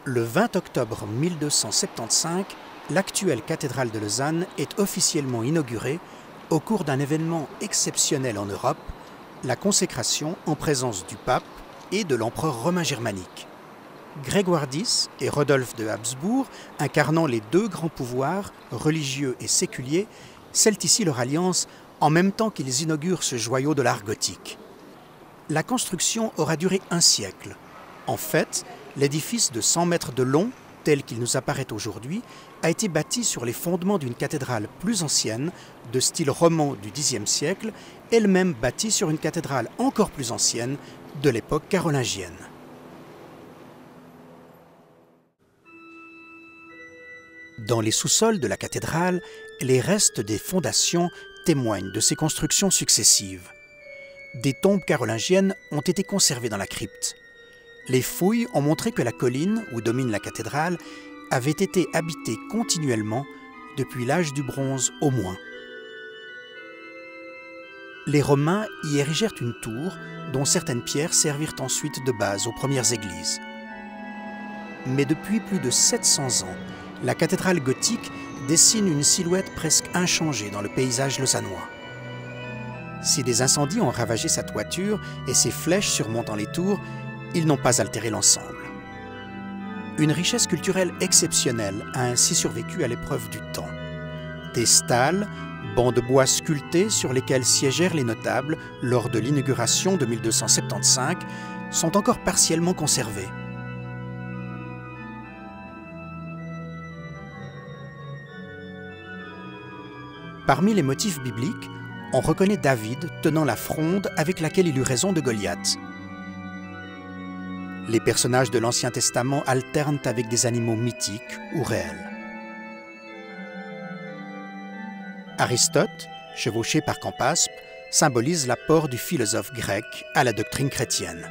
Le 20 octobre 1275, l'actuelle cathédrale de Lausanne est officiellement inaugurée au cours d'un événement exceptionnel en Europe, la consécration en présence du pape et de l'empereur romain germanique. Grégoire X et Rodolphe de Habsbourg, incarnant les deux grands pouvoirs, religieux et séculiers, scellent ici leur alliance en même temps qu'ils inaugurent ce joyau de l'art gothique. La construction aura duré un siècle. En fait, l'édifice de 100 mètres de long, tel qu'il nous apparaît aujourd'hui, a été bâti sur les fondements d'une cathédrale plus ancienne, de style roman du Xe siècle, elle-même bâtie sur une cathédrale encore plus ancienne, de l'époque carolingienne. Dans les sous-sols de la cathédrale, les restes des fondations témoignent de ces constructions successives. Des tombes carolingiennes ont été conservées dans la crypte. Les fouilles ont montré que la colline où domine la cathédrale avait été habitée continuellement depuis l'âge du bronze au moins. Les Romains y érigèrent une tour dont certaines pierres servirent ensuite de base aux premières églises. Mais depuis plus de 700 ans, la cathédrale gothique dessine une silhouette presque inchangée dans le paysage lausannois. Si des incendies ont ravagé sa toiture et ses flèches surmontant les tours, ils n'ont pas altéré l'ensemble. Une richesse culturelle exceptionnelle a ainsi survécu à l'épreuve du temps. Des stalles, bancs de bois sculptés sur lesquels siégèrent les notables lors de l'inauguration de 1275, sont encore partiellement conservés. Parmi les motifs bibliques, on reconnaît David tenant la fronde avec laquelle il eut raison de Goliath. Les personnages de l'Ancien Testament alternent avec des animaux mythiques ou réels. Aristote, chevauché par Campaspe, symbolise l'apport du philosophe grec à la doctrine chrétienne.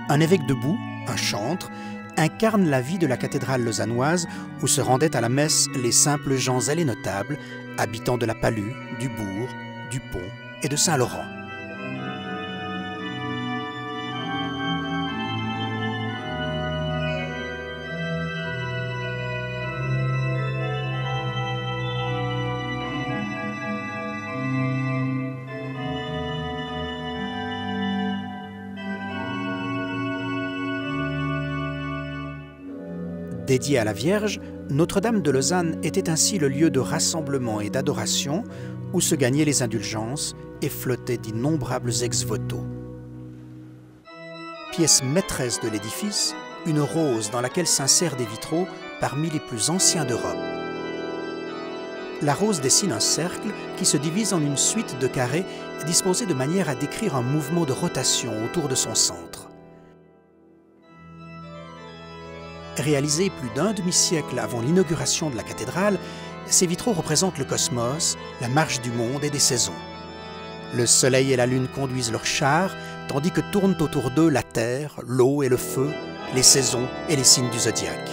Un évêque debout, un chantre, incarne la vie de la cathédrale lausannoise où se rendaient à la messe les simples gens et les notables, habitants de la Palue, du Bourg, du Pont et de Saint-Laurent. Dédiée à la Vierge, Notre-Dame de Lausanne était ainsi le lieu de rassemblement et d'adoration où se gagnaient les indulgences et flottaient d'innombrables ex-voto. Pièce maîtresse de l'édifice, une rose dans laquelle s'insèrent des vitraux parmi les plus anciens d'Europe. La rose dessine un cercle qui se divise en une suite de carrés disposés de manière à décrire un mouvement de rotation autour de son centre. Réalisés plus d'un demi-siècle avant l'inauguration de la cathédrale, ces vitraux représentent le cosmos, la marche du monde et des saisons. Le soleil et la lune conduisent leurs chars, tandis que tournent autour d'eux la terre, l'eau et le feu, les saisons et les signes du zodiaque.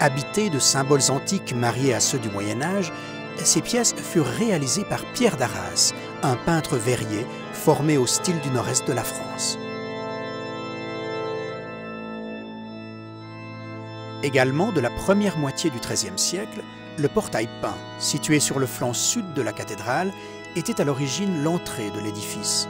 Habitées de symboles antiques mariés à ceux du Moyen-Âge, ces pièces furent réalisées par Pierre d'Arras, un peintre verrier formé au style du nord-est de la France. Également de la première moitié du XIIIe siècle, le portail peint, situé sur le flanc sud de la cathédrale, était à l'origine l'entrée de l'édifice.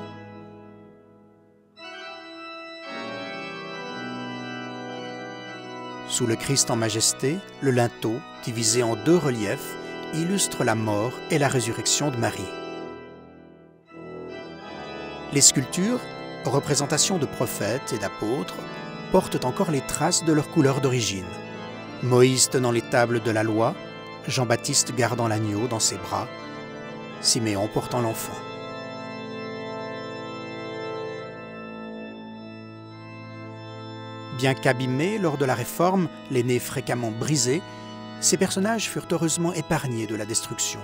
Sous le Christ en majesté, le linteau, divisé en deux reliefs, illustre la mort et la résurrection de Marie. Les sculptures, représentations de prophètes et d'apôtres, portent encore les traces de leur couleur d'origine. Moïse tenant les tables de la loi, Jean-Baptiste gardant l'agneau dans ses bras, Siméon portant l'enfant. Bien qu'abîmés lors de la Réforme, les nez fréquemment brisés, ces personnages furent heureusement épargnés de la destruction.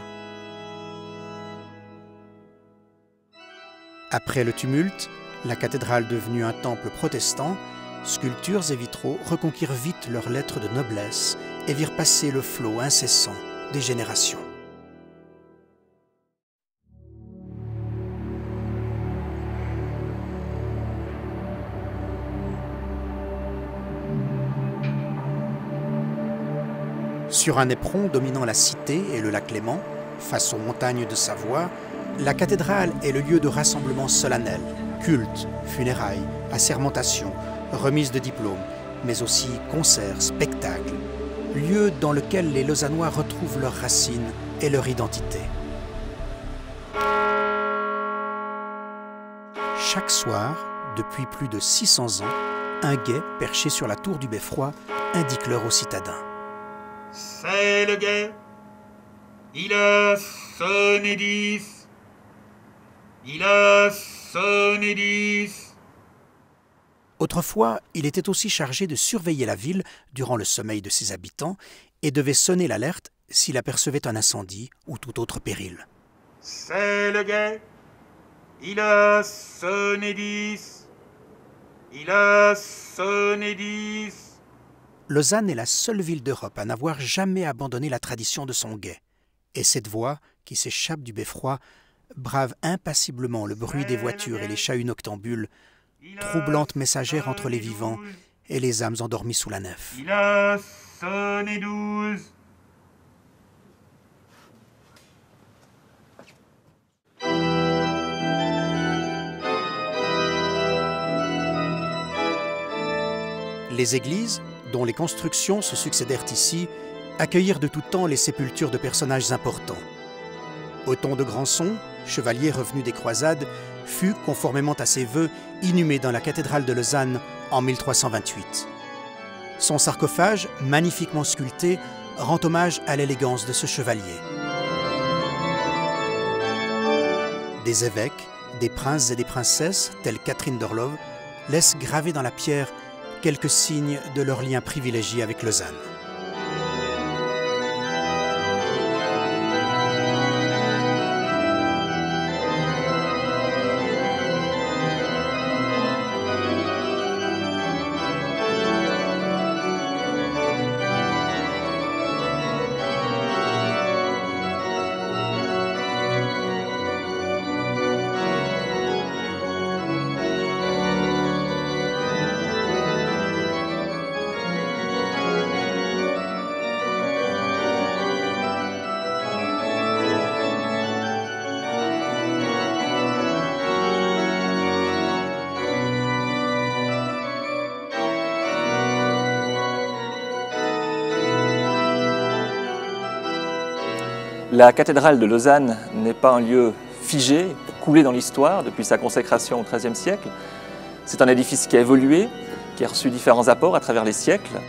Après le tumulte, la cathédrale devenue un temple protestant, sculptures et vitraux reconquirent vite leurs lettres de noblesse et virent passer le flot incessant des générations. Sur un éperon dominant la cité et le lac Léman, face aux montagnes de Savoie, la cathédrale est le lieu de rassemblements solennels, cultes, funérailles, assermentations, remises de diplômes, mais aussi concerts, spectacles, lieu dans lequel les Lausannois retrouvent leurs racines et leur identité. Chaque soir, depuis plus de 600 ans, un guet perché sur la tour du Beffroi indique l'heure aux citadins. C'est le guet, il a sonné 10, il a sonné 10. Autrefois, il était aussi chargé de surveiller la ville durant le sommeil de ses habitants et devait sonner l'alerte s'il apercevait un incendie ou tout autre péril. C'est le guet, il a sonné 10, il a sonné 10. Lausanne est la seule ville d'Europe à n'avoir jamais abandonné la tradition de son guet. Et cette voix, qui s'échappe du beffroi, brave impassiblement le bruit des voitures et les chahuts noctambules, troublante messagère entre les vivants et les âmes endormies sous la nef. Il a sonné 12. Les églises, dont les constructions se succédèrent ici, accueillirent de tout temps les sépultures de personnages importants. Othon de Grandson, chevalier revenu des croisades, fut, conformément à ses vœux, inhumé dans la cathédrale de Lausanne en 1328. Son sarcophage, magnifiquement sculpté, rend hommage à l'élégance de ce chevalier. Des évêques, des princes et des princesses, tels Catherine d'Orlov, laissent graver dans la pierre quelques signes de leur lien privilégié avec Lausanne. La cathédrale de Lausanne n'est pas un lieu figé, coulé dans l'histoire depuis sa consécration au XIIIe siècle. C'est un édifice qui a évolué, qui a reçu différents apports à travers les siècles.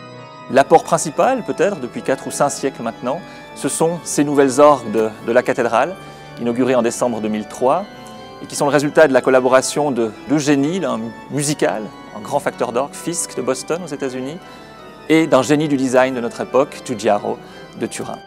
L'apport principal, peut-être, depuis 4 ou 5 siècles maintenant, ce sont ces nouvelles orgues de la cathédrale, inaugurées en décembre 2003, et qui sont le résultat de la collaboration de deux génies, un musical, un grand facteur d'orgue, Fisk de Boston aux États-Unis, et d'un génie du design de notre époque, Giugiaro de Turin.